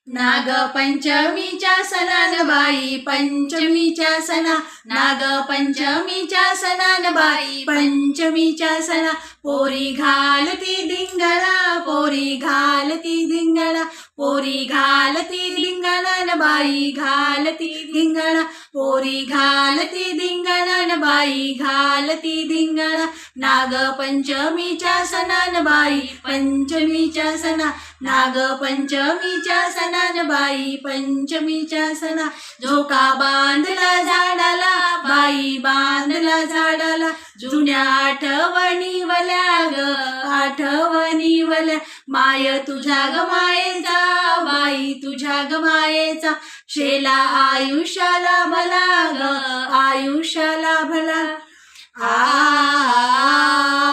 नागपंचमीच्या सणान बाई पंचमीच्या सणा, नागपंचमीच्या सणान बाई पंचमीच्या सणा, पोरी घालती धिंगणा, पोरी घालती धिंगणा, पोरी घालती धिंगणा न बाई घालती धिंगणा, पोरी घालती धिंगणा न बाई घालती धिंगणा, नागपंचमीच्या सणान बाई पंचमीच्या सणा, नागपंचमीच्या सणान बाई पंचमीच्या सणा, झोका बांधला झाडाला बाई बांधला झाडाला, जुन्या आठवणी वल्या ग आठवणी वल्या, माय तुझ्या ग मायेचा बाई तुझ्या ग मायेचा, शेला आयुष्याला भला ग आयुष्याला भला. आ